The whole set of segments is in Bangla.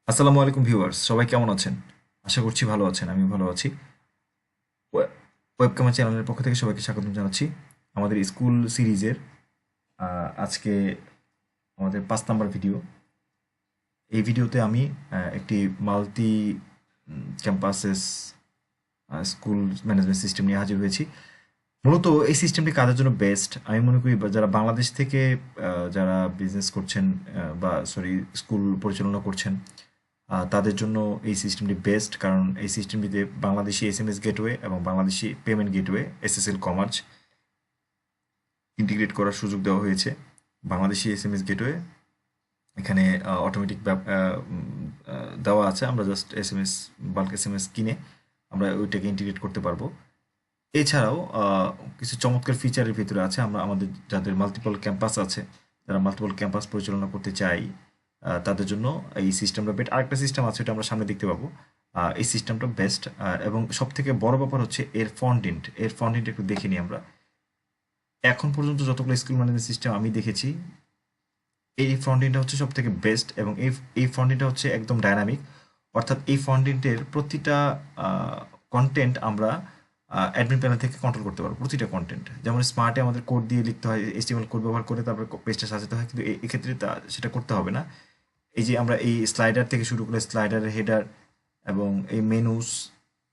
আসসালামু আলাইকুম ভিউয়ার্স, সবাই কেমন আছেন? আশা করছি ভালো আছেন। আমি ভালো আছি। ওয়েবকামার চ্যানেলের পক্ষ থেকে সবাইকে স্বাগতম জানাচ্ছি আমাদের স্কুল সিরিজের আজকে আমাদের 5 নাম্বার ভিডিও। এই ভিডিওতে আমি একটি multi campuses school management system নিয়ে হাজির হয়েছি। মূলত এই সিস্টেমটি কাদের জন্য বেস্ট আমি মনে করি, যারা বাংলাদেশ থেকে যারা বিজনেস করছেন বা সরি স্কুল পরিচালনা করছেন, তাদের জন্য এই সিস্টেমটি বেস্ট। কারণ এই সিস্টেমটিতে বাংলাদেশি এসএমএস গেটওয়ে এবং Bangladeshi payment gateway SSL commerce integrate করার সুযোগ দেওয়া হয়েছে। বাংলাদেশি এসএমএস গেটওয়ে এখানে অটোমেটিক দেওয়া আছে। আমরা জাস্ট এসএমএস বাল্ক এসএমএস কিনে আমরা ওইটাকে ইন্টিগ্রেট করতে পারবো। এছাড়াও কিছু চমৎকার ফিচারের ভিতরে আছে। আমরা আমাদের যাদের মাল্টিপল ক্যাম্পাস আছে, যারা মাল্টিপল ক্যাম্পাস পরিচালনা করতে চাই, তাদের জন্য এই সিস্টেমটা বেট। আরেকটা সিস্টেম আছে, এটা আমরা সামনে দেখতে পাবো। এই সিস্টেমটা বেস্ট। এবং সব থেকে বড় ব্যাপার হচ্ছে এর ফন্টেন্ট একটু দেখে নিই আমরা। এখন পর্যন্ত যতগুলো স্কুল ম্যানেজমেন্ট সিস্টেম আমি দেখেছি, এই ফন্টেন্টটা হচ্ছে সব থেকে বেস্ট। এবং এই ফন্টেন্টটা হচ্ছে একদম ডাইনামিক। অর্থাৎ এই ফন্টেন্টের প্রতিটা কন্টেন্ট আমরা অ্যাডমিন প্যানেল থেকে কন্ট্রোল করতে পারবো। প্রতিটা কন্টেন্ট, যেমন স্মার্টে আমাদের কোড দিয়ে লিখতে হয়, এইচটিএমএল কোড ব্যবহার করে তারপরে পেজটা সাজাতে হয়, কিন্তু এক্ষেত্রে সেটা করতে হবে না। এই যে আমরা এই স্লাইডার থেকে শুরু করে স্লাইডারের হেডার এবং এই মেনুস,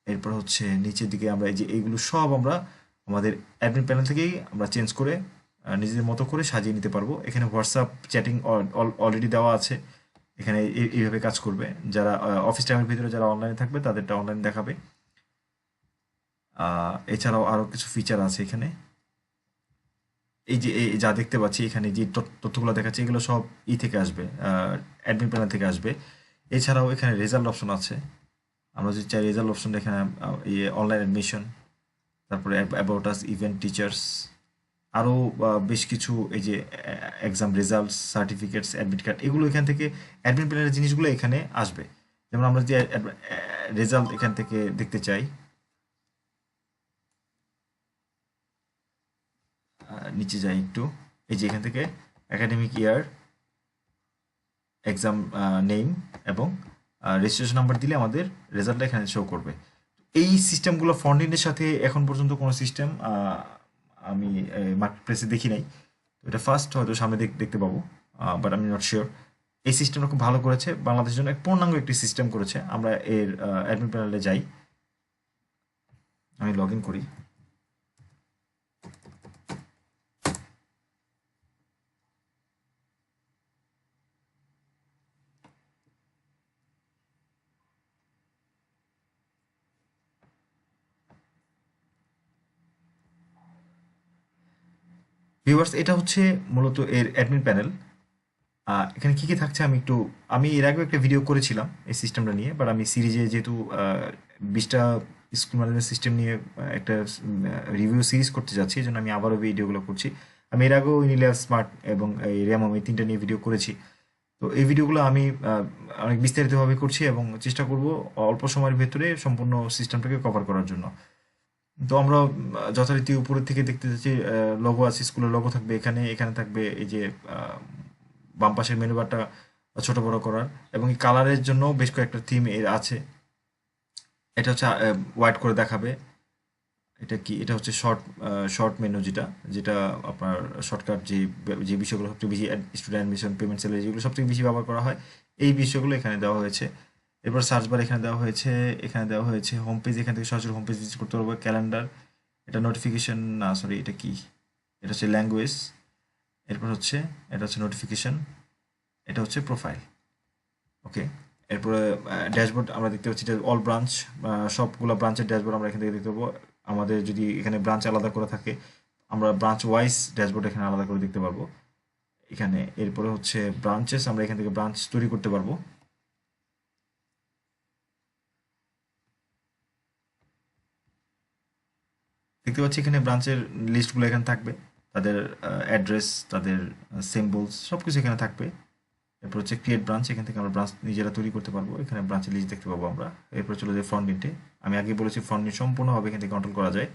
এরপর হচ্ছে নিচের দিকে আমরা এই যে এইগুলো সব আমরা আমাদের অ্যাডমিন প্যানেল থেকেই আমরা চেঞ্জ করে নিজেদের মতো করে সাজিয়ে নিতে পারবো। এখানে হোয়াটসঅ্যাপ চ্যাটিং অলরেডি দেওয়া আছে। এখানে এইভাবে কাজ করবে। যারা অফিস টাইমের ভিতরে যারা অনলাইনে থাকবে তাদেরটা অনলাইন দেখাবে। এছাড়াও আরও কিছু ফিচার আছে এখানে। এই যে যা দেখতে পাচ্ছি এখানে যে তথ্যগুলো দেখাচ্ছে, এগুলো সব থেকে আসবে, অ্যাডমিন প্যানেল থেকে আসবে। এছাড়াও এখানে রেজাল্ট অপশন আছে। আমরা যদি চাই রেজাল্ট অপশন এখানে ইয়ে অনলাইন অ্যাডমিশন, তারপরে অ্যাবাউট আস, ইভেন্ট, টিচার্স, আরও বেশ কিছু এই যে exam results, certificates, admit card, এগুলো এখান থেকে অ্যাডমিন প্যানেলের জিনিসগুলো এখানে আসবে। যেমন আমরা যে রেজাল্ট এখান থেকে দেখতে চাই, নিচে যাই একটু। এই যে এখান থেকে একাডেমিক ইয়ার, এক্সাম নেম এবং রেজিস্ট্রেশন নাম্বার দিলে আমাদের রেজাল্টটা এখানে শো করবে। এই সিস্টেমগুলো ফন্টেনের সাথে এখন পর্যন্ত কোনো সিস্টেম আমি মার্কেট প্লেসে দেখি নাই। তো এটা ফার্স্ট, হয়তো সামনে দেখতে পাবো, বাট আমি নট শিওর। এই সিস্টেমটা খুব ভালো করেছে, বাংলাদেশের জন্য এক পূর্ণাঙ্গ একটি সিস্টেম করেছে। আমরা এর অ্যাডমিন প্যানেলে যাই, আমি লগ ইন করি। ভিউয়ার্স, এটা হচ্ছে মূলত এর অ্যাডমিন প্যানেল। এখানে কি কি থাকছে আমি এর আগেও একটা ভিডিও করেছিলাম এই সিস্টেমটা নিয়ে, বাট আমি সিরিজে যেহেতু 20টা স্কুল ম্যানেজমেন্ট সিস্টেম নিয়ে একটা রিভিউ সিরিজ করতে যাচ্ছি, এই জন্য আমি আবারও ভিডিওগুলো করছি। আমি এর আগেও ইনিলিয়া স্মার্ট এবং এই র্যামম, এই তিনটা নিয়ে ভিডিও করেছি। তো এই ভিডিওগুলো আমি অনেক বিস্তারিতভাবে করছি এবং চেষ্টা করব অল্প সময়ের ভেতরে সম্পূর্ণ সিস্টেমটাকে কভার করার জন্য। তো আমরা যথারীতি উপরের থেকে দেখতে যাচ্ছি, লোগো আছে, স্কুলের লোগো থাকবে এখানে। এখানে থাকবে এই যে বাম পাশের মেনু বারটা ছোট বড় করার, এবং এই কালারের জন্য বেশ কয়েকটা থিম এর আছে। এটা হচ্ছে হোয়াইট করে দেখাবে। এটা কি, এটা হচ্ছে শর্ট মেনু, যেটা যেটা আপনার শর্টকাট যে বিষয়গুলো সবচেয়ে বেশি, স্টুডেন্ট অ্যাডমিশন, পেমেন্ট, স্যালারি, যেগুলো সবথেকে বেশি ব্যবহার করা হয়, এই বিষয়গুলো এখানে দেওয়া হয়েছে। এরপর সার্চ বার এখানে দেওয়া হয়েছে। এখানে দেওয়া হয়েছে হোম পেজ, এখান থেকে সরাসরি হোম পেজ ভিজিট করতে পারবো। ক্যালেন্ডার, এটা নোটিফিকেশন, না সরি এটা কি, এটা হচ্ছে ল্যাঙ্গুয়েজ। এরপর হচ্ছে এটা হচ্ছে নোটিফিকেশন, এটা হচ্ছে প্রোফাইল। ওকে। এরপরে ড্যাশবোর্ড আমরা দেখতে পাচ্ছি, এটা অল ব্রাঞ্চ, সবগুলো ব্রাঞ্চের ড্যাশবোর্ড আমরা এখান থেকে দেখতে পাবো। আমাদের যদি এখানে ব্রাঞ্চ আলাদা করে থাকে, আমরা ব্রাঞ্চ ওয়াইজ ড্যাশবোর্ড এখানে আলাদা করে দেখতে পারবো এখানে। এরপরে হচ্ছে ব্রাঞ্চেস, আমরা এখান থেকে ব্রাঞ্চ তৈরি করতে পারবো। দেখতে পাচ্ছি এখানে ব্রাঞ্চের লিস্টগুলো এখানে থাকবে, তাদের অ্যাড্রেস, তাদের সিম্বলস, সব কিছু এখানে থাকবে। এরপর হচ্ছে ক্রিয়েট ব্রাঞ্চ, এখান থেকে আমরা ব্রাঞ্চ নিজেরা তৈরি করতে পারবো। এখানে ব্রাঞ্চের লিস্ট দেখতে পাবো আমরা। এরপর চলে যায় ফ্রন্ট এন্ডে। আমি আগে বলেছি ফ্রন্ট এন্ড সম্পূর্ণভাবে এখান থেকে কন্ট্রোল করা যায়।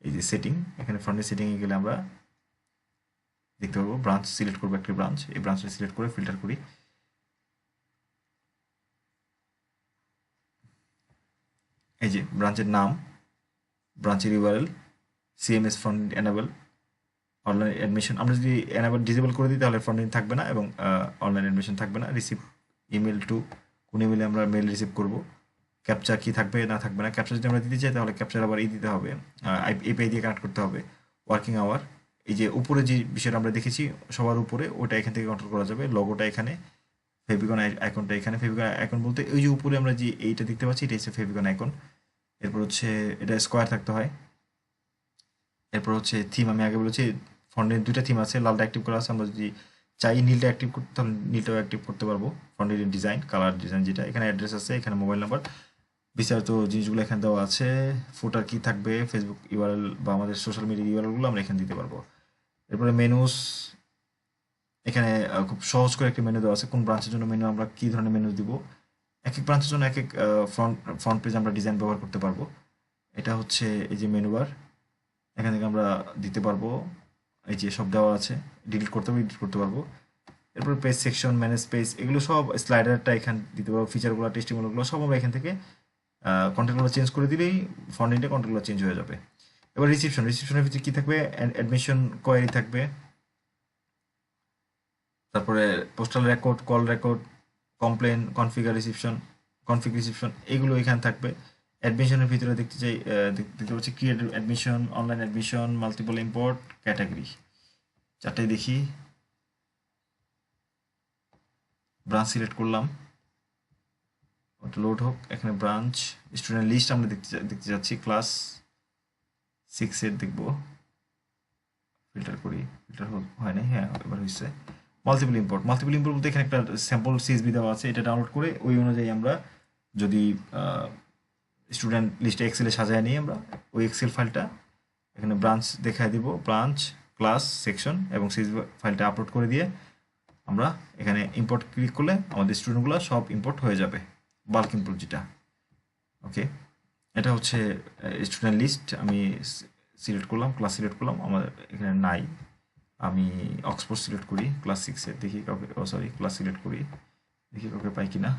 এই যে সেটিং, এখানে ফ্রন্ট এন্ড সেটিংয়ে গেলে আমরা দেখতে পারবো ব্রাঞ্চ সিলেক্ট করবো, একটি ব্রাঞ্চ, এই ব্রাঞ্চটা সিলেক্ট করে ফিল্টার করি। এই যে ব্রাঞ্চের নাম, ব্রাঞ্চের URL, CMS front enable, online admission. আমরা যদি এনাবেল ডিসেবল করে দিই তাহলে ফ্রন্ট এন্ড থাকবে না এবং অনলাইন অ্যাডমিশন থাকবে না। রিসিভ ইমেল টু, কোন ইমেলে আমরা মেল রিসিভ করব, ক্যাপচা কি থাকবে না থাকবে না। ক্যাপচা যদি আমরা দিতে চাই তাহলে ক্যাপচার আবার দিতে হবে, এপিআই দিয়ে কানেক্ট করতে হবে। ওয়ার্কিং আওয়ার, এই যে উপরে যে বিষয়টা আমরা দেখেছি সবার উপরে, ওটা এখান থেকে কন্ট্রোল করা যাবে। লোগোটা এখানে, ফেভিকন আইকনটা এখানে। ফেভিকন আইকন বলতে ওই যে উপরে আমরা যে এইটা দেখতে পাচ্ছি এটা হচ্ছে ফেভিকন আইকন। এরপর হচ্ছে এটা স্কোয়ার থাকতে হয়। এরপর হচ্ছে থিম, আমি আগে বলেছি ফন্টের দুইটা থিম আছে, লালটা অ্যাক্টিভ করা আছে। আমরা যদি চাই নীলটা অ্যাক্টিভ করতে তাহলে নীলটাও অ্যাক্টিভ করতে পারবো। ফন্টের ডিজাইন, কালার ডিজাইন যেটা, এখানে অ্যাড্রেস আছে, এখানে মোবাইল নাম্বার, বিস্তারিত জিনিসগুলো এখানে দেওয়া আছে। ফুটার কি থাকবে, ফেসবুক ইউআরএল বা আমাদের সোশ্যাল মিডিয়া ইউআরএলগুলো আমরা এখানে দিতে পারবো। এরপরে মেনুস, এখানে খুব সহজ করে একটা মেনু দেওয়া আছে, কোন ব্রাঞ্চের জন্য মেনু, আমরা কী ধরনের মেনু দিব। এক এক ব্রাঞ্চের জন্য এক এক ফ্রন্ট পেজ আমরা ডিজাইন ব্যবহার করতে পারবো। এটা হচ্ছে এই যে মেনু বার, এখান থেকে আমরা দিতে পারবো। এই যে সব দেওয়া আছে, ডিলিট করতে হবে, এডিট করতে পারবো। এরপর পেজ সেকশন, ম্যানেজ পেজ, এগুলো সব স্লাইডারটা এখান দিতে পারবো। ফিচারগুলো, টেস্টিংগুলো সব আমরা এখান থেকে কন্টেন্টগুলো চেঞ্জ করে দিলেই ফ্রন্ট এন্ডে কন্টেন্টগুলো চেঞ্জ হয়ে যাবে। এবার রিসিপশনের ভিতরে কী থাকবে, অ্যাডমিশন কোয়ারি থাকবে, তারপরে postal record, call record, complain, config reception, এগুলো এখানে থাকবে। অ্যাডমিশনের ভিতরে দেখতে পাচ্ছি create admission, online admission, multiple import, category, চারটাই দেখি। ব্রাঞ্চ সিলেক্ট করলাম, ওটা লোড হোক। এখানে ব্রাঞ্চ, স্টুডেন্ট লিস্ট আমরা দেখতে যাচ্ছি, ক্লাস 6-এর দেখবো। ফিল্টার করি, ফিল্টার হয় না, হ্যাঁ এবার হয়েছে। মাল্টিপল ইম্পোর্ট বলতে এখানে একটা স্যাম্পল সিএসভি দেওয়া আছে, এটা ডাউনলোড করে ওই অনুযায়ী আমরা যদি স্টুডেন্ট লিস্টে এক্সেলে সাজায় নিই, আমরা ওই এক্সেল ফাইলটা এখানে ব্রাঞ্চ দেখায় দিব, ব্রাঞ্চ, ক্লাস, সেকশন এবং সিএসভি ফাইলটা আপলোড করে দিয়ে আমরা এখানে ইম্পোর্ট ক্লিক করলে আমাদের স্টুডেন্টগুলো সব ইম্পোর্ট হয়ে যাবে, বাল্ক ইম্পোর্ট যেটা। ওকে, এটা হচ্ছে স্টুডেন্ট লিস্ট। আমি সিলেক্ট করলাম, ক্লাস সিলেক্ট করলাম, আমার এখানে নাই। আমি অক্সফোর্ড সিলেক্ট করি, ক্লাস 6-এর, দেখি কাউকে, ক্লাস সিলেক্ট করি, দেখি কাউকে পাই কিনা।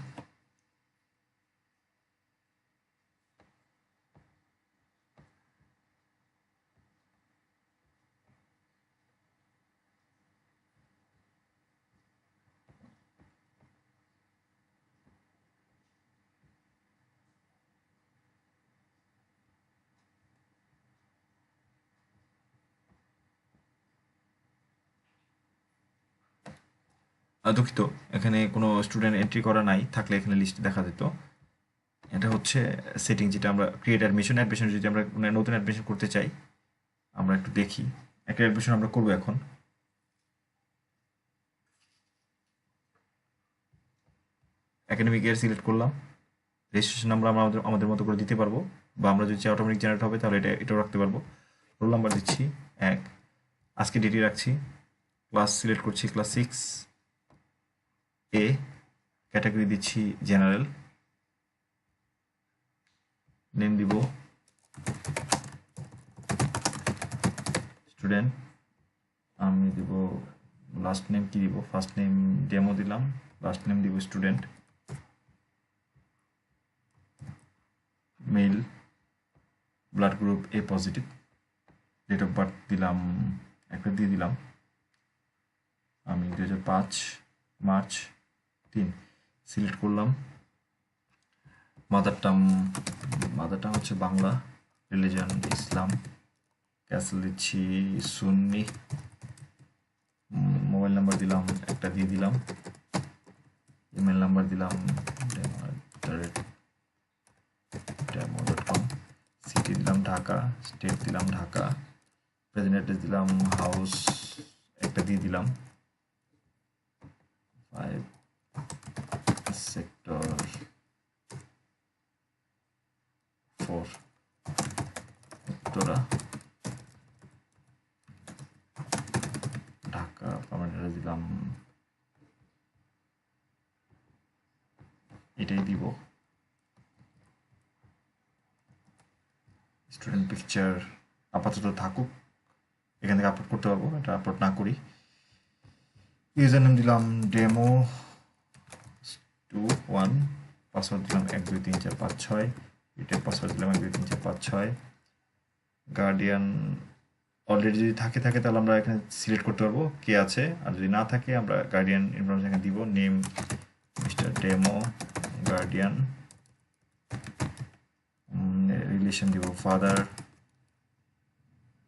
দুঃখিত, এখানে কোনো স্টুডেন্ট এন্ট্রি করা নাই, থাকলে এখানে লিস্টে দেখা যেত। এটা হচ্ছে সেটিং, যেটা আমরা ক্রিয়েট অ্যাডমিশন যদি আমরা নতুন অ্যাডমিশন করতে চাই, আমরা একটু দেখি। একটা অ্যাডমিশন আমরা করবো এখন। একাডেমিক ইয়ার সিলেক্ট করলাম, রেজিস্ট্রেশন নাম্বার আমরা আমাদের মতো করে দিতে পারবো, বা আমরা যদি চাই অটোমেটিক জেনারেট হবে তাহলে এটাও রাখতে পারবো। রোল নাম্বার দিচ্ছি 1, আজকে ডেটে রাখছি। ক্লাস সিলেক্ট করছি, ক্লাস 6A, ক্যাটাগরি দিচ্ছি জেনারেল, নেম দিব স্টুডেন্ট, আমি দিব লাস্ট নেম কি দিব, ফার্স্ট নেম ডেমো দিলাম, লাস্ট নেম দিব student, male, blood group A positive, date of birth দিলাম একটা দিয়ে দিলাম, আমি 2005 মার্চ 3 সিলেক্ট করলাম। মাদার টাং হচ্ছে বাংলা, রিলিজন ইসলাম, ক্যাসেল দিচ্ছি সুন্নি, মোবাইল নাম্বার দিলাম একটা দিয়ে দিলাম, ইমেল নাম্বার দিলাম demo.com, সিটি দিলাম ঢাকা, স্টেট দিলাম ঢাকা, প্রেজেন্ট অ্যাড্রেস দিলাম হাউস একটা দিয়ে দিলাম, 5 sector 4 Uttara, Dhaka, permanent address দিলাম, এটাই দিব। স্টুডেন্ট পিকচার আপাতত থাকুক, এখান থেকে আপলোড করতে পারবো, এটা আপলোড না করি। ইউজার নেম দিলাম demo21, পাসওয়ার্ড দিলাম 1 2 3 4 5 6, রিটেল পাসওয়ার্ড দিলাম 1 2 3 4 5 6। গার্ডিয়ান অলরেডি যদি থাকে তাহলে আমরা এখানে সিলেক্ট করতে পারবো কে আছে, আর যদি না থাকে আমরা গার্ডিয়ান ইনফরমেশন এখানে দিব, name mister demo guardian, relation দিব ফাদার,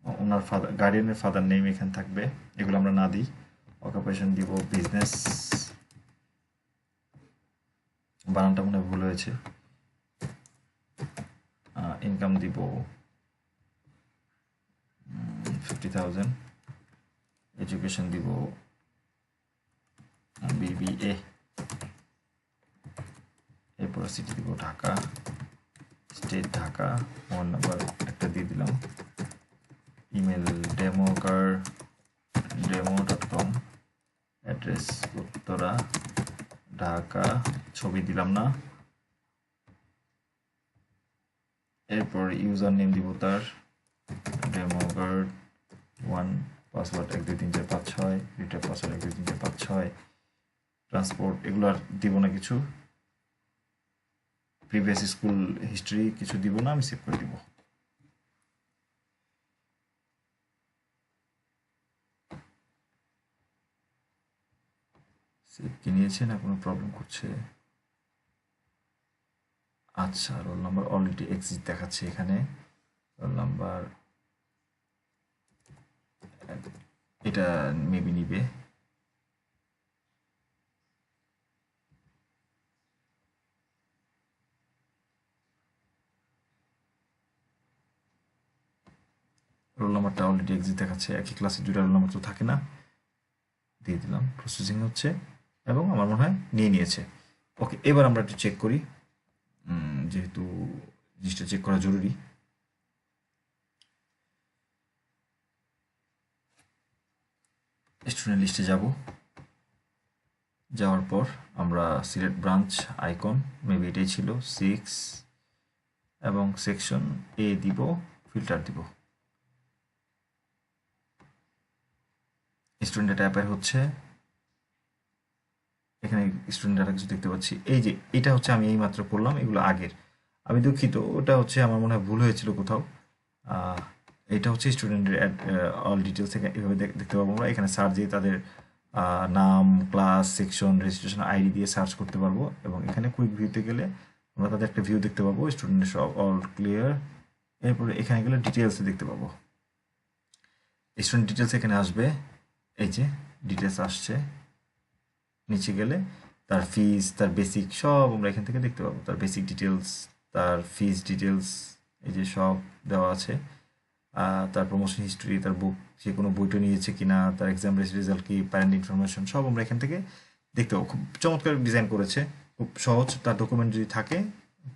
ওনার ফাদার গার্ডিয়ানের ফাদার নেম এখানে থাকবে, এগুলো আমরা না দিই। অকুপেশন দিব বিজনেস, বানানটা মনে হয় ভুল হয়েছে। ইনকাম দিব 50,000, এডুকেশন দিব BBA, এরপর সিটি দিব Dhaka, state Dhaka, mobile number একটা দিয়ে দিলাম, email demo.com, address Uttara Dhaka, ছবি দিলাম না। এরপর ইউজার নেম দিব তার demoguard1, password 1 2 3 4 5 6, retail password 1 2 3 4 5 6, transport এগুলো আর দিব না কিছু, প্রিভিয়াস স্কুল হিস্ট্রি কিছু দিব না, আমি সেভ করে দিব। সেভ কি নিয়েছে না কোনো প্রবলেম করছে? আচ্ছা, রোল নাম্বার অলরেডি এক্সিট দেখাচ্ছে এখানে, রোল নাম্বার এটা মেবি নিবে। রোল নাম্বারটা অলরেডি এক্সিট দেখাচ্ছে, একই ক্লাসের দুটো রোল নাম্বার তো থাকে না, দিয়ে দিলাম, প্রসেসিং হচ্ছে এবং আমার মনে হয় নিয়ে নিয়েছে। ওকে, এবার আমরা একটু চেক করি, যেহেতু জিনিসটা চেক করা জরুরি। স্টুডেন্ট লিস্টে যাব, যাওয়ার পর আমরা সিলেক্ট ব্রাঞ্চ আইকন, মেবি এটাই ছিল 6, এবং সেকশন এ দিব, ফিল্টার দিব। স্টুডেন্ট ডাটা অ্যাপায়ার হচ্ছে, এখানে স্টুডেন্ট ডাটা কিছু দেখতে পাচ্ছি। এই যে এটা হচ্ছে আমি এই মাত্র করলাম, এগুলো আগের, আমি দুঃখিত, ওটা হচ্ছে আমার মনে হয় ভুল হয়েছিল কোথাও। এটা হচ্ছে স্টুডেন্টের অল ডিটেলস থেকে এভাবে দেখতে পাবো আমরা। এখানে সার্চ দিয়ে তাদের নাম, ক্লাস, সেকশন, রেজিস্ট্রেশন আইডি দিয়ে সার্চ করতে পারবো, এবং এখানে কুইক ভিউতে গেলে আমরা তাদের একটা ভিউ দেখতে পাবো, স্টুডেন্টের সব অল ক্লিয়ার। এরপরে এখানে গেলে ডিটেলসে দেখতে পাবো, স্টুডেন্ট ডিটেলস এখানে আসবে, এই যে ডিটেলস আসছে, নিচে গেলে তার ফিস, তার বেসিক সব আমরা এখান থেকে দেখতে পাবো, তার বেসিক ডিটেলস, তার ফিস ডিটেলস, এই যে সব দেওয়া আছে, তার প্রমোশন হিস্ট্রি, তার বুক, সে কোনো বইটা নিয়েছে কিনা, তার এক্সাম রেজাল্ট কি, প্যারেন্ট ইনফরমেশন সব আমরা এখান থেকে দেখতে পাবো। খুব চমৎকার ডিজাইন করেছে, খুব সহজ। তার ডকুমেন্ট যদি থাকে,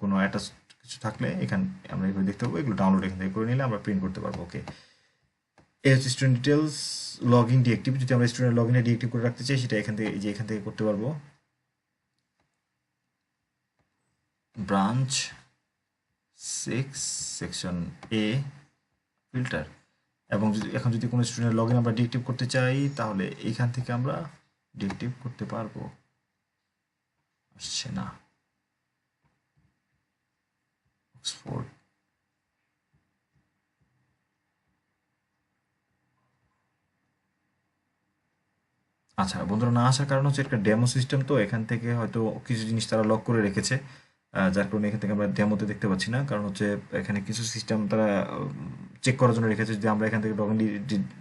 কোনো অ্যাটাচ কিছু থাকলে এখানে আমরা এগুলো দেখতে পাবো, এগুলো ডাউনলোড এখান থেকে করে নিলে আমরা প্রিন্ট করতে পারবো। ওকে, এই হচ্ছে student details, log in deactive. যদি আমরা স্টুডেন্ট লগ ইনে ডিএক্টিভ করে রাখতে চাই, সেটা এখান থেকে, এই যে এখান থেকে করতে পারবো। ব্রাঞ্চ 6, সেকশন এ, ফিল্টার, এবং এখন যদি কোনো স্টুডেন্ট লগ ইন আমরা ডিএক্টিভ করতে চাই, তাহলে এইখান থেকে আমরা ডিএক্টিভ করতে পারবো। আসছে না, অক্সফোর্ড, আচ্ছা বন্ধুরা, না আসার কারণ হচ্ছে একটা ডেমো সিস্টেম, তো এখান থেকে হয়তো কিছু জিনিস তারা লক করে রেখেছে, যার কারণে এখান থেকে আমরা ডেমোতে দেখতে পাচ্ছি না। কারণ হচ্ছে এখানে কিছু সিস্টেম তারা চেক করার জন্য রেখেছে, যদি আমরা এখান থেকে লগ ইন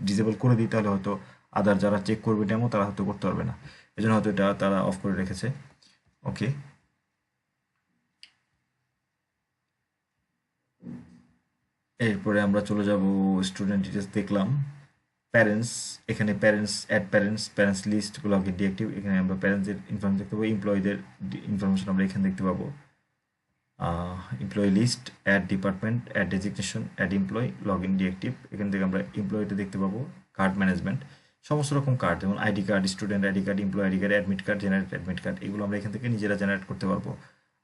ডিসেবল করে দিই, তাহলে হয়তো আদার যারা চেক করবে ডেমো, তারা হয়তো করতে পারবে না, এই জন্য হয়তো এটা তারা অফ করে রেখেছে। ওকে, এরপরে আমরা চলে যাব স্টুডেন্ট ডিটেলস, দেখলাম প্যারেন্টস, এখানে parents, add parents, parents list log in deactive, এখানে আমরা প্যারেন্টসদের ইনফরমেশন দেখতে পাবো, এমপ্লয়ীদের ইনফরমেশন আমরা এখানে দেখতে পাবো, employee list, add department, add designation, add employee, log in deactive, এখান থেকে আমরা এমপ্লয়িতে দেখতে পাবো, কার্ড ম্যানেজমেন্ট, সমস্ত রকম কার্ড, যেমন ID card, student ID card, employee ID card, admit card, generate admit card, এগুলো আমরা এখান থেকে নিজেরা জেনারেট করতে পারবো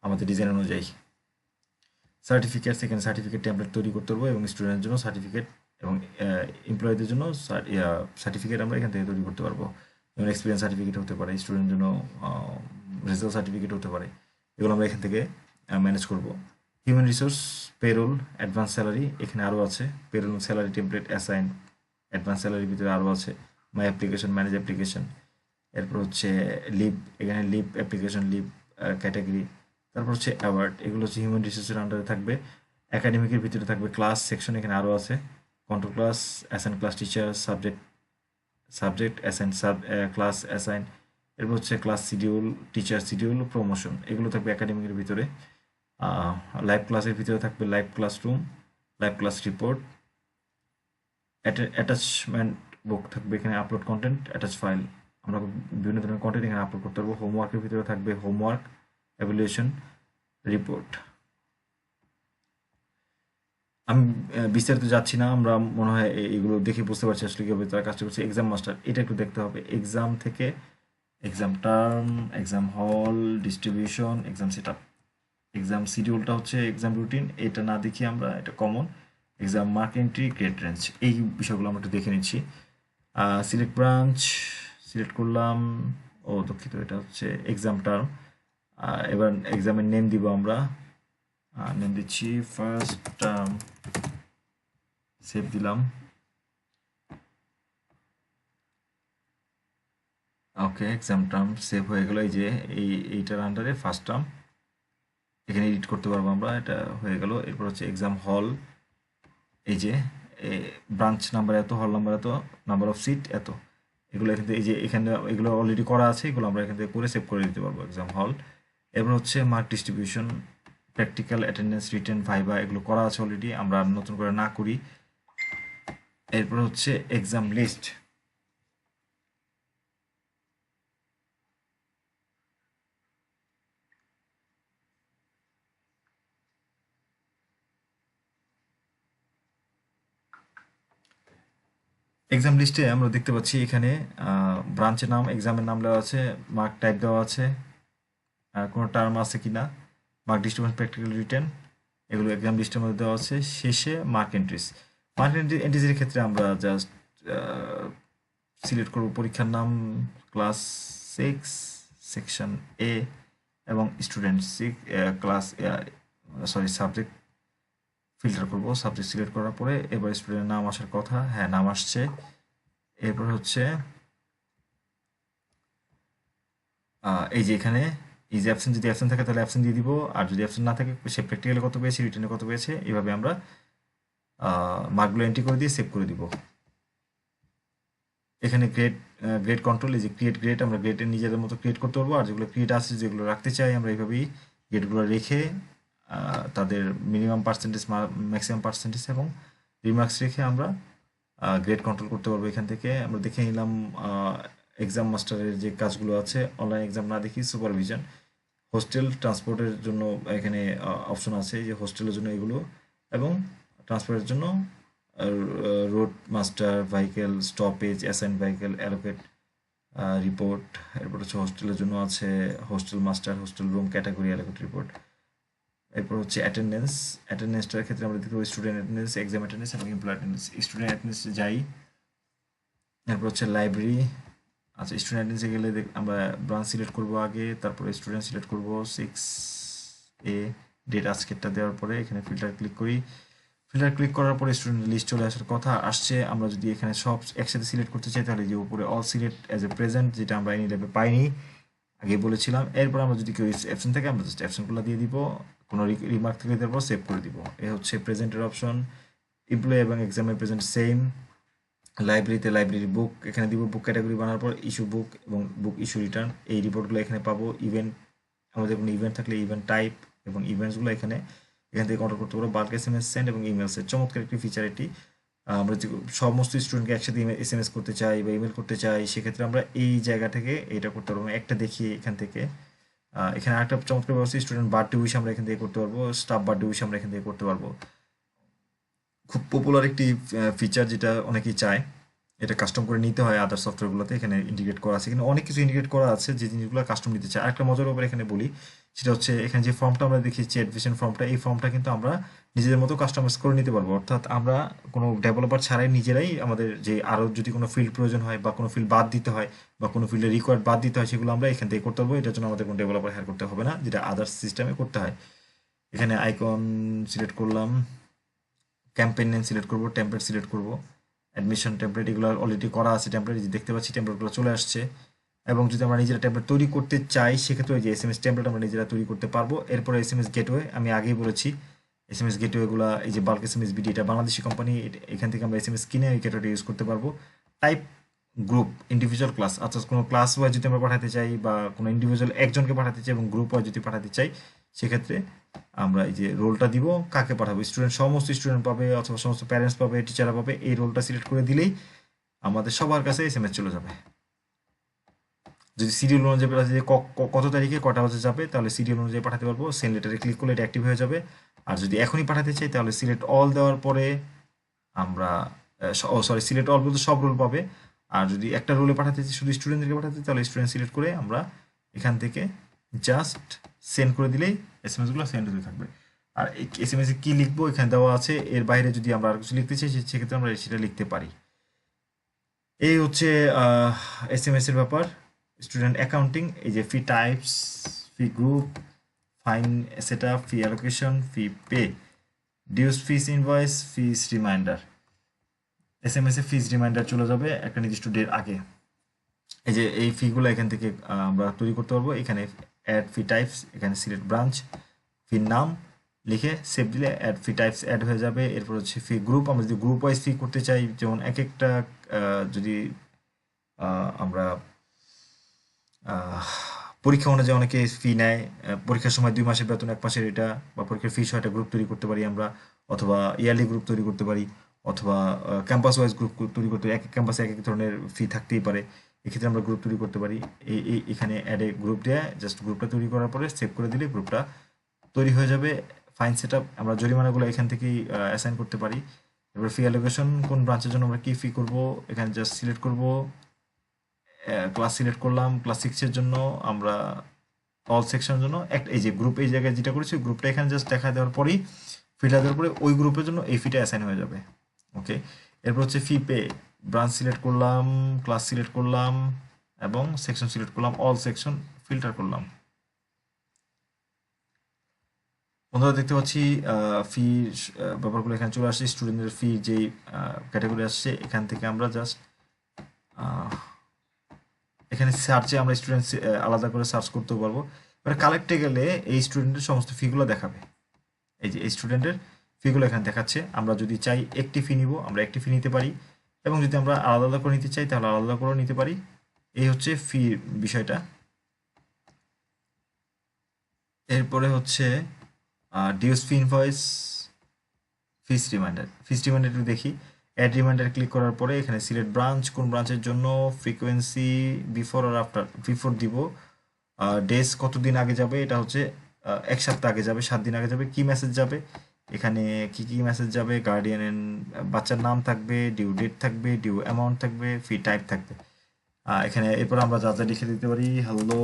আমাদের ডিজাইন অনুযায়ী। সার্টিফিকেটস, এখানে সার্টিফিকেট টেমপ্লেট তৈরি করতে পারবো, এবং স্টুডেন্টের জন্য সার্টিফিকেট, এবং এমপ্লয়ীদের জন্য সার্টিফিকেট আমরা এখান থেকে তৈরি করতে পারবো, যেমন এক্সপিরিয়েন্স সার্টিফিকেট হতে পারে, স্টুডেন্টের জন্য রেজাল্ট সার্টিফিকেট হতে পারে, এগুলো আমরা এখান থেকে ম্যানেজ করব। Human resource, payroll, advance salary, এখানে আরও আছে payroll, salary template, assign, advance স্যালারির ভিতরে আরও আছে মাই অ্যাপ্লিকেশন, ম্যানেজ অ্যাপ্লিকেশন। এরপর হচ্ছে লিভ, এখানে লিভ অ্যাপ্লিকেশন, লিভ ক্যাটাগরি। তারপর হচ্ছে অ্যাওয়ার্ড, এগুলো হচ্ছে হিউম্যান রিসোর্সের আন্ডারে থাকবে। একাডেমিকের ভিতরে থাকবে ক্লাস সেকশন, এখানে আরও আছে control class, assign class teacher, subject assign class assign. এরপর হচ্ছে class schedule, teacher schedule, promotion, এগুলো থাকবে একাডেমিকের ভিতরে। লাইভ ক্লাসের ভিতরে থাকবে live classroom, live class report, attachment book থাকবে এখানে, আপলোড কন্টেন্ট, অ্যাটাচ ফাইল, আমরা বিভিন্ন ধরনের কন্টেন্ট এখানে আপলোড করতে পারবো। হোমওয়ার্কের ভিতরে থাকবে হোমওয়ার্ক, এভালুয়েশন, রিপোর্ট। আমি বিস্তারিত যাচ্ছি না, আমরা মনে হয় এগুলো দেখে বুঝতে পারছি আসলে কীভাবে তারা কাজটা করছে। এক্সাম মাস্টার, এটা একটু দেখতে হবে। এক্সাম থেকে exam term, exam hall, distribution, exam set up, exam শিডিউলটা হচ্ছে এক্সাম রুটিন, এটা না দেখি আমরা, এটা common. Exam mark entry, grade range, এই বিষয়গুলো আমরা একটু দেখে নিচ্ছি। সিলেক্ট ব্রাঞ্চ সিলেক্ট করলাম, ও দুঃখিত, এটা হচ্ছে এক্সাম টার্ম। এবার এক্সামের নেম দিব আমরা, নেম দিচ্ছি ফার্স্ট টার্ম, সেভ দিলাম। ওকে, এক্সাম টার্ম সেভ হয়ে গেল। এই যে এইটার আন্ডারে ফার্স্ট টার্ম, এখানে এডিট করতে পারবো আমরা, এটা হয়ে গেল। এরপর হচ্ছে এক্সাম হল, এই যে ব্রাঞ্চ নাম্বার এত, হল নাম্বার এত, নাম্বার অফ সিট এত, এগুলো এখান থেকে, এই যে এখানে এগুলো অলরেডি করা আছে, এগুলো আমরা এখান থেকে করে সেভ করে দিতে পারবো এক্সাম হল। এরপর হচ্ছে mark distribution, practical, attendance, written, viva, এগুলো করা আছে অলরেডি, আমরা নতুন করে না করি। এরপর হচ্ছে এক্সাম লিস্ট, এক্সাম লিস্টে আমরা দেখতে পাচ্ছি এখানে ব্রাঞ্চের নাম, এক্সামের নাম দেওয়া আছে, মার্ক টাইপ দেওয়া আছে, কোনো টার্ম আছে কিনা, মার্ক ডিস্ট্রিবিউশন, প্র্যাকটিক্যাল, রিটেন, এগুলো এক্সাম লিস্টের মধ্যে দেওয়া আছে। শেষে মার্ক এন্ট্রিজ, মার্ক এন্ট্রিজের ক্ষেত্রে আমরা জাস্ট সিলেক্ট করব পরীক্ষার নাম, ক্লাস 6 সেকশন এ, এবং স্টুডেন্ট ক্লাস, সাবজেক্ট ফিল্টার করব, সাবজেক্ট সিলেক্ট করার পরে এবার স্টুডেন্টের নাম আসার কথা, হ্যাঁ নাম আসছে। এরপর হচ্ছে এই যে এখানে ইজ অ্যাবসেন্ট, যদি অ্যাবসেন্ট থাকে তাহলে অ্যাবসেন্ট দিয়ে দিব, আর যদি অ্যাবসেন্ট না থাকে সে প্র্যাকটিক্যালে কত পেয়েছে, রিটেনে কত পেয়েছে, এভাবে আমরা মার্কগুলো এন্ট্রি করে দিয়ে সেভ করে দিব। এখানে গ্রেড কন্ট্রোল, এই যে ক্রিয়েট গ্রেড, আমরা গ্রেডের নিজেদের মতো ক্রিয়েট করতে পারবো, আর যেগুলো ক্রিয়েট আছে, যেগুলো রাখতে চাই আমরা এইভাবেই গ্রেডগুলো রেখে তাদের মিনিমাম পার্সেন্টেজ, ম্যাক্সিমাম পার্সেন্টেজ এবং রিমার্কস রেখে আমরা গ্রেড কন্ট্রোল করতে পারবো। এখান থেকে আমরা দেখে নিলাম এক্সাম মাস্টারের যে কাজগুলো আছে, অনলাইন এক্সাম না দেখি সুপারভিশন, হোস্টেল, ট্রান্সপোর্টের জন্য এখানে অপশন আছে, যে হোস্টেলের জন্য এগুলো, এবং ট্রান্সপোর্টের জন্য road master, vehicle, stoppage, assign vehicle, allocate, report. এরপর হচ্ছে হোস্টেলের জন্য আছে hostel master, hostel room, category, allocate report. এরপর হচ্ছে অ্যাটেন্ডেন্স, অ্যাটেন্ডেন্সটার ক্ষেত্রে আমরা দেখতে পাই স্টুডেন্ট অ্যাটেন্ডেন্স, এক্সাম অ্যাটেন্ডেন্স এবং এমপ্লয় অ্যাটেন্ডেন্স। স্টুডেন্ট অ্যাটেন্ডেন্সে যাই, এরপর হচ্ছে লাইব্রেরি। আচ্ছা, স্টুডেন্ট অ্যাটেন্ডেন্সে গেলে আমরা ব্রাঞ্চ সিলেক্ট করবো আগে, তারপরে স্টুডেন্ট সিলেক্ট করবো 6A, ডেট আজকেরটা দেওয়ার পরে এখানে ফিল্টার ক্লিক করি। ফিল্টার ক্লিক করার পরে স্টুডেন্ট লিস্ট চলে আসার কথা আসছে। আমরা যদি এখানে সব একসাথে সিলেক্ট করতে চাই তাহলে যে উপরে all select as a present, যেটা আমরা এনি ল্যাবে পাইনি, আগে বলেছিলাম। এরপর আমরা যদি কেউ অ্যাবসেন্ট থাকে আমরা জাস্ট অ্যাবসেন্টগুলো দিয়ে দিব, কোনো রিমার্ক থেকে দেওয়ার পর সেভ করে দিব। এ হচ্ছে প্রেজেন্টের অপশন। এমপ্লয় এবং এক্সামের প্রেজেন্ট সেম। লাইব্রেরিতে লাইব্রেরি বুক এখানে দিব, বুক ক্যাটাগরি বানার পর ইস্যু বুক এবং বুক ইস্যু রিটার্ন, এই রিপোর্টগুলো এখানে পাবো। ইভেন্ট, আমাদের কোনো ইভেন্ট থাকলে ইভেন্ট টাইপ এবং ইভেন্টসগুলো এখান থেকে কন্ট্রোল করতে পারবো। বাল্ক এসএমএস সেন্ড এবং ইমেল সেন্ড, চমৎকার একটি ফিচার এটি। আমরা যদি সমস্ত স্টুডেন্টকে একসাথে এসএমএস করতে চাই বা ইমেল করতে চাই, সেক্ষেত্রে আমরা এই জায়গা থেকে এটা করতে পারবো। একটা দেখি এখান থেকে, এখানে আরেকটা চমৎকার ব্যবস্থা, স্টুডেন্ট বার্থডে উইশ আমরা এখান থেকে করতে পারবো, স্টাফ বার্থডে উইশ আমরা এখান থেকে করতে পারবো। খুব পপুলার একটি ফিচার, যেটা অনেকেই চায়। এটা কাস্টম করে নিতে হয় আদার সফটওয়্যারগুলোতে, এখানে ইন্টিগ্রেট করা আছে, এখানে অনেক কিছু ইন্টিগ্রেট করা আছে যে জিনিসগুলো কাস্টম নিতে চায়। আরেকটা মজার ব্যাপার এখানে বলি, সেটা হচ্ছে এখানে যে ফর্মটা আমরা দেখিয়েছি অ্যাডমিশন ফর্মটা, এই ফর্মটা কিন্তু আমরা নিজেদের মতো কাস্টমাইজ করে নিতে পারবো। অর্থাৎ আমরা কোনো ডেভেলপার ছাড়াই নিজেরাই আমাদের যে আরও যদি কোনো ফিল্ড প্রয়োজন হয় বা কোনো ফিল্ড বাদ দিতে হয় বা কোনো ফিল্ডে রিকোয়ার্ড বাদ দিতে হয়, সেগুলো আমরা এখান থেকে করতে পারবো। এটার জন্য আমাদের কোনো ডেভেলপার হায়ার করতে হবে না, যেটা আদার্স সিস্টেমে করতে হয়। এখানে আইকন সিলেক্ট করলাম, ক্যাম্পেইন নেম সিলেক্ট করব, টেমপ্লেট সিলেক্ট করব, অ্যাডমিশন টেমপ্লেট এগুলো অলরেডি করা আছে, টেমপ্লেট দেখতে পাচ্ছি টেমপ্লেটগুলো চলে আসছে। এবং যদি আমরা নিজেরা টেমপ্লেট তৈরি করতে চাই সেক্ষেত্রে ওই যে এস এম এস টেমপ্লেট আমরা নিজেরা তৈরি করতে পারবো। এরপরে এস এম এস গেটওয়ে, আমি আগেই বলেছি এস এম এস গেটওয়েগুলো, এই যে bulk S M S BD, এটা বাংলাদেশি কোম্পানি, এখান থেকে আমরা এস এম এস কিনে ওই গেটওয়েটা ইউজ করতে পারবো। টাইপ গ্রুপ, ইন্ডিভিজুয়াল ক্লাস, আচ্ছা কোনো ক্লাস ওয়াইজ যদি আমরা পাঠাতে চাই বা কোনো ইন্ডিভিজুয়াল একজনকে পাঠাতে চাই এবং গ্রুপ ওয়াইজ যদি পাঠাতে চাই সেক্ষেত্রে আমরা এই যে রোলটা দিব, কাকে পাঠাবো, স্টুডেন্ট, সমস্ত স্টুডেন্ট পাবে অথবা সমস্ত প্যারেন্টস পাবে, টিচাররা পাবে, এই রোলটা সিলেক্ট করে দিলেই আমাদের সবার কাছে এস এম এস চলে যাবে। যদি সিরিয়াল অনুযায়ী পাঠাতে চাই কত তারিখে কটা বাজে যাবে তাহলে সিরিয়াল অনুযায়ী পাঠাতে পারবো, সেন্ড লেটারে ক্লিক করলে এটা অ্যাক্টিভ হয়ে যাবে। আর যদি এখনই পাঠাতে চাই তাহলে সিলেক্ট অল দেওয়ার পরে আমরা সিলেক্ট অল বলতে সব রোল পাবে। আর যদি একটা রোলে পাঠাতে চাই, শুধু স্টুডেন্টদেরকে পাঠাতে তাহলে স্টুডেন্ট সিলেক্ট করে আমরা এখান থেকে জাস্ট সেন্ড করে দিলেই এস এম এসগুলো সেন্ড হতে থাকবে। আর এস এম এসে কী লিখবো এখানে দেওয়া আছে, এর বাইরে যদি আমরা আর কিছু লিখতে চাই সেক্ষেত্রে আমরা সেটা লিখতে পারি। এই হচ্ছে এস এম এস এর ব্যাপার। স্টুডেন্ট অ্যাকাউন্টিং, এই যে fee types, fee group, fine setup, fee allocation, fee pay, dues fees invoice, fees reminder. S M S এ ফিস রিমাইন্ডার চলে যাবে একটা নির্দিষ্ট ডেট আগে। এই যে এই ফিগুলো এখান থেকে আমরা তৈরি করতে পারবো। এখানে অ্যাড ফি টাইপস, এখানে সিলেক্ট ব্রাঞ্চ, ফির নাম লিখে সেভ দিলে অ্যাড ফি টাইপস অ্যাড হয়ে যাবে। এরপর হচ্ছে ফি গ্রুপ, আমরা যদি গ্রুপ ওয়াইজ ফি করতে চাই, যেমন এক একটা যদি আমরা পরীক্ষা অনুযায়ী অনেকে ফি নেয়, পরীক্ষার সময় 2 মাসের বেতন 1 মাসের, এটা বা পরীক্ষার ফি সহ একটা গ্রুপ তৈরি করতে পারি আমরা, অথবা ইয়ারলি গ্রুপ তৈরি করতে পারি, অথবা ক্যাম্পাস ওয়াইজ গ্রুপ তৈরি করতে পারি। এক এক ক্যাম্পাসে এক এক ধরনের ফি থাকতেই পারে, এক্ষেত্রে আমরা গ্রুপ তৈরি করতে পারি। এখানে অ্যাডে গ্রুপ দেয়, জাস্ট গ্রুপটা তৈরি করার পরে সেভ করে দিলে গ্রুপটা তৈরি হয়ে যাবে। ফাইন সেট আপ, আমরা জরিমানাগুলো এখান থেকেই অ্যাসাইন করতে পারি। এবার ফি অ্যালোকেশন, কোন ব্রাঞ্চের জন্য আমরা কী ফি করব এখানে জাস্ট সিলেক্ট করব, ক্লাস সিলেক্ট করলাম, ক্লাস 6-এর জন্য আমরা অল সেকশনের জন্য একটা, এই যে গ্রুপ এই জায়গায় যেটা করেছি গ্রুপটা এখানে জাস্ট দেখা দেওয়ার পরেই ফিটা দেওয়ার পরে ওই গ্রুপের জন্য এই ফিটা অ্যাসাইন হয়ে যাবে। ওকে, এরপর হচ্ছে ফি পে, ব্রাঞ্চ সিলেক্ট করলাম, ক্লাস সিলেক্ট করলাম এবং সেকশন সিলেক্ট করলাম, অল সেকশন ফিল্টার করলাম। বন্ধুরা দেখতে পাচ্ছি ফি ব্যাপারগুলো এখানে চলে আসছে, স্টুডেন্টের ফি যেই ক্যাটাগরি আসছে এখান থেকে আমরা জাস্ট এখানে সার্চে আমরা স্টুডেন্ট আলাদা করে সার্চ করতে পারবো। এবার কালেক্টে গেলে এই স্টুডেন্টের সমস্ত ফিগুলো দেখাবে, এই যে এই স্টুডেন্টের ফিগুলো এখানে দেখাচ্ছে। আমরা যদি চাই একটি ফি নিব আমরা একটি ফি নিতে পারি, এবং যদি আমরা আলাদা আলাদা করে নিতে চাই তাহলে আলাদা করে নিতে পারি। এই হচ্ছে ফি বিষয়টা। এরপরে হচ্ছে ডিউস ফি ইনভয়েস, ফিস রিমাইন্ডার। ফিস রিমাইন্ডার একটু দেখি, অ্যাড রিমাইন্ডার ক্লিক করার পরে এখানে সিলেক্ট ব্রাঞ্চ, কোন ব্রাঞ্চের জন্য, ফ্রিকোয়েন্সি, বিফোর আর আফটার, বিফোর দিব, ডেজ কতদিন আগে যাবে, এটা হচ্ছে 1 সপ্তাহ আগে যাবে, 7 দিন আগে যাবে, কি মেসেজ যাবে, এখানে কি কি মেসেজ যাবে, গার্ডিয়ানের বাচ্চার নাম থাকবে, ডিউ ডেট থাকবে, ডিউ অ্যামাউন্ট থাকবে, ফি টাইপ থাকবে। এখানে এরপর আমরা যা যা লিখে দিতে পারি, হ্যালো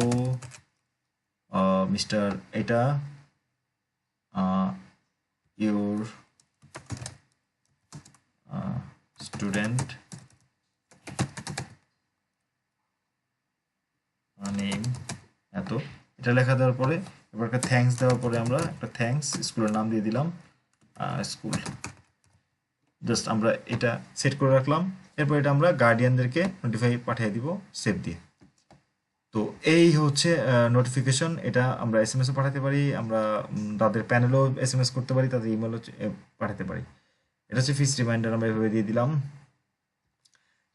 মিস্টার এটা ইউর স্টুডেন্ট নেম এত, এটা লেখা দেওয়ার পরে এবার একটা থ্যাঙ্কস দেওয়ার পরে আমরা একটা থ্যাঙ্কস, স্কুলের নাম দিয়ে দিলাম স্কুল, জাস্ট আমরা এটা সেট করে রাখলাম। এরপর এটা আমরা গার্ডিয়ানদেরকে নোটিফাই পাঠিয়ে দিব সেভ দিয়ে। তো এই হচ্ছে নোটিফিকেশন, এটা আমরা এস এম এসও পাঠাতে পারি, আমরা তাদের প্যানেলও এস এম এস করতে পারি, তাদের ইমেলও পাঠাতে পারি। এটা হচ্ছে ফিস রিমাইন্ডার, আমরা এভাবে দিয়ে দিলাম।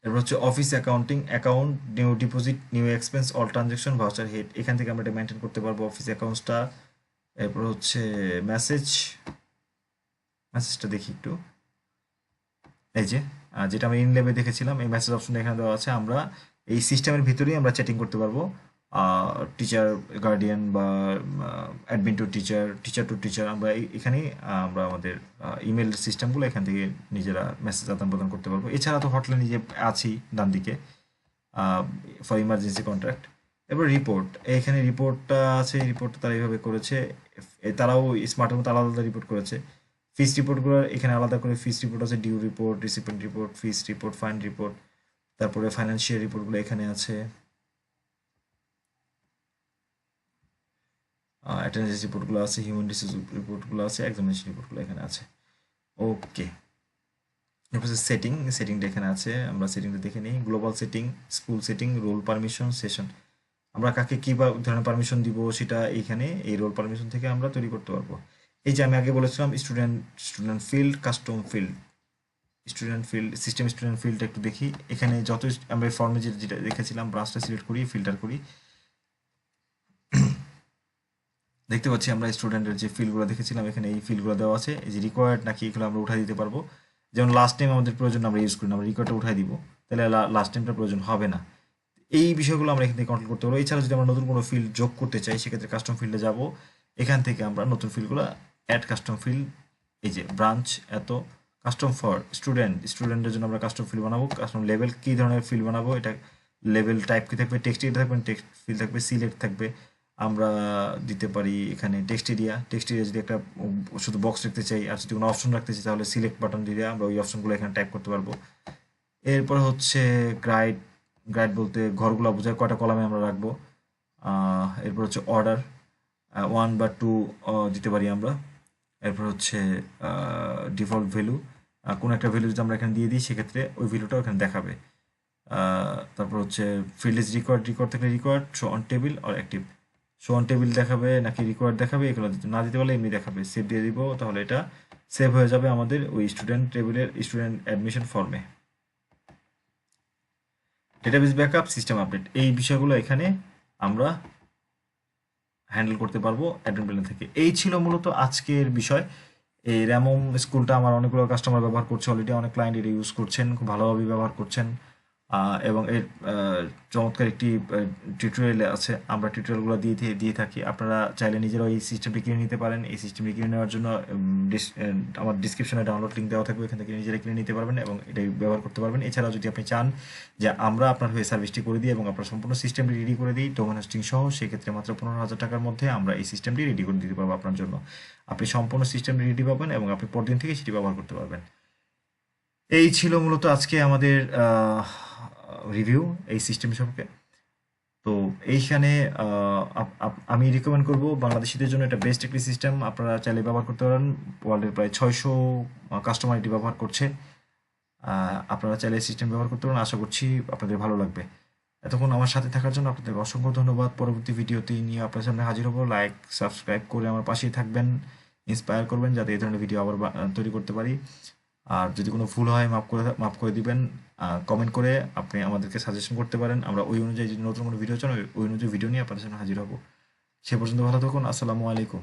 এরপর হচ্ছে office accounting, account, new deposit, new expense, all transaction, voucher head, এখান থেকে আমরা এটা মেনটেন করতে পারবো অফিস অ্যাকাউন্টসটা। এরপর হচ্ছে মেসেজ, মেসেজটা দেখি একটু, এই যে যেটা আমরা ইনলেবে দেখেছিলাম এই মেসেজ অপশন এখানে দেওয়া আছে। আমরা এই সিস্টেমের ভিতরেই আমরা চ্যাটিং করতে পারবো, টিচার গার্ডিয়ান বা admin to teacher, teacher to teacher, আমরা এখানেই আমরা আমাদের ইমেল সিস্টেমগুলো এখান থেকে নিজেরা মেসেজ আদান প্রদান করতে পারবো। এছাড়া তো হটলাইন নিজে আছি ডান দিকে ফর ইমার্জেন্সি কন্ট্যাক্ট। এবার রিপোর্ট, এখানে রিপোর্টটা আছে, রিপোর্টটা তারা এইভাবে করেছে, তারাও স্মার্টের মতো আলাদা আলাদা রিপোর্ট করেছে। ফিস রিপোর্টগুলো এখানে আলাদা করে ফিস রিপোর্ট আছে, ডিউ রিপোর্ট, রিসিপেন্ট রিপোর্ট, ফিস রিপোর্ট, ফাইন রিপোর্ট, তারপরে ফাইন্যান্সিয়াল রিপোর্টগুলো এখানে আছে। অ্যাটেন্ডেন্স রিপোর্টগুলো আছে, হিউম্যান রিসোর্স রিপোর্টগুলো আছে, এক্সামিনেশন রিপোর্টগুলো এখানে আছে। ওকে, এরপর সেটিংটা এখানে আছে, আমরা সেটিংটা দেখে নিই। Global setting, school setting, role permission, session. আমরা কাকে কী ধরনের পারমিশন দিব সেটা এইখানে এই রোল পারমিশন থেকে আমরা তৈরি করতে পারবো। এই যে আমি আগে বলেছিলাম student field, custom field, system student ফিল্ডটা একটু দেখি। এখানে যত আমরা ফর্মে যেটা দেখেছিলাম, ব্রাশটা সিলেক্ট করি, ফিল্টার করি, দেখতে পাচ্ছি আমরা স্টুডেন্টের যে ফিল্ডগুলো দেখেছিলাম এখানে এই ফিল্ডগুলো দেওয়া আছে। এই যে রিকোয়ার্ড নাকি এগুলো আমরা উঠাই দিতে পারবো। যেমন লাস্ট টাইম আমাদের প্রয়োজন আমরা ইউজ করি না, আমরা রিকোয়ার্ডটা উঠাই দিব, তাহলে লাস্ট টাইমটা প্রয়োজন হবে না। এই বিষয়গুলো আমরা এখান থেকে কন্ট্রোল করতে পারবো। এছাড়া যদি আমরা নতুন কোনো ফিল্ড যোগ করতে চাই সেক্ষেত্রে কাস্টম ফিল্ডে যাব, এখান থেকে আমরা নতুন ফিল্ডগুলো অ্যাড কাস্টম ফিল্ড, এই যে ব্রাঞ্চ এত, কাস্টম ফর স্টুডেন্টের জন্য আমরা কাস্টম ফিল্ড বানাবো। কাস্টম লেভেল কী ধরনের ফিল্ড বানাবো, এটা লেভেল টাইপ কি থাকবে, টেক্সট এরিয়া থাকবে, টেক্সট ফিল্ড থাকবে, সিলেক্ট থাকবে। আমরা দিতে পারি এখানে টেক্সট এরিয়া যদি একটা শুধু বক্স রাখতে চাই আর যদি কোনো অপশন রাখতে চাই তাহলে সিলেক্ট বাটন দিয়ে আমরা ওই অপশনগুলো এখানে টাইপ করতে পারবো। এরপর হচ্ছে গ্রাইড, বলতে ঘরগুলো বোঝায়, কয়টা কলামে আমরা রাখবো। এরপর হচ্ছে অর্ডার, 1 বা 2 দিতে পারি আমরা। এরপর হচ্ছে ডিফল্ট ভ্যালু, কোনো একটা ভ্যালু যদি আমরা এখানে দিয়ে দিই সেক্ষেত্রে ওই ভ্যালুটাও এখানে দেখাবে। তারপর হচ্ছে ফিল্ড ইজ রিকোয়ার্ড থাকলে required, show on table or active, show on table দেখাবে নাকি রিকোয়ার্ড দেখাবে, এগুলো না দিতে পারলে এমনি দেখাবে। সেভ দিয়ে দিব, তাহলে এটা সেভ হয়ে যাবে আমাদের ওই স্টুডেন্ট টেবিলের স্টুডেন্ট অ্যাডমিশন ফর্মে। ডেটাবেস ব্যাকআপ, সিস্টেম আপডেট, এই বিষয়গুলো এখানে আমরা হ্যান্ডেল করতে পারবো অ্যাডমিন প্যানেল থেকে। এই ছিল মূলত আজকের বিষয়। এই র্যামম স্কুলটা আমার অনেকগুলো কাস্টমার ব্যবহার করছে অলরেডি, অনেক ক্লায়েন্ট এটা ইউজ করছেন, খুব ভালোভাবে ব্যবহার করছেন। এবং এর চমৎকার একটি টিউটোরিয়াল আছে, আমরা টিউটোরিয়ালগুলো দিয়ে থাকি। আপনারা চাইলে নিজেরাও এই সিস্টেমটি কিনে নিতে পারেন। এই সিস্টেমটি কিনে নেওয়ার জন্য আমার ডিসক্রিপশনে ডাউনলোড লিঙ্ক দেওয়া থাকবে, এখান থেকে নিজেরা কিনে নিতে পারবেন এবং এটাই ব্যবহার করতে পারবেন। এছাড়াও যদি আপনি চান যে আমরা আপনার হয়ে সার্ভিসটি করে দিই এবং আপনার সম্পূর্ণ সিস্টেমটি রেডি করে দিই ডোমেন হোস্টিং সহ, সেক্ষেত্রে মাত্র 15,000 টাকার মধ্যে আমরা এই সিস্টেমটি রেডি করে দিতে পারবো আপনার জন্য। আপনি সম্পূর্ণ সিস্টেমটি রেডি পাবেন এবং আপনি পরদিন থেকে সেটি ব্যবহার করতে পারবেন। এই ছিল মূলত আজকে আমাদের রিভিউ এই সিস্টেম সম্পর্কে। তো এইখানে আমি রিকমেন্ড করব বাংলাদেশিদের জন্য এটা বেস্ট একটি সিস্টেম, আপনারা চাইলে ব্যবহার করতে পারেন। ওয়ার্ল্ডের প্রায় 600 কাস্টমার এটি ব্যবহার করছে। আপনারা চাইলে এই সিস্টেম ব্যবহার করতে পারেন, আশা করছি আপনাদের ভালো লাগবে। এতক্ষণ আমার সাথে থাকার জন্য আপনাদের অসংখ্য ধন্যবাদ। পরবর্তী ভিডিওতে নিয়ে আপনার সামনে হাজির হব। লাইক সাবস্ক্রাইব করে আমার পাশেই থাকবেন, ইন্সপায়ার করবেন যাতে এই ধরনের ভিডিও আবার তৈরি করতে পারি। আর যদি কোনো ভুল হয় মাফ করে দিবেন। কমেন্ট করে আপনি আমাদেরকে সাজেশন করতে পারেন, আমরা ওই অনুযায়ী যদি নতুন কোনো ভিডিও চান ওই অনুযায়ী ভিডিও নিয়ে আপনাদের সামনে হাজির হব। সে পর্যন্ত ভালো থাকুন। আসসালামু আলাইকুম।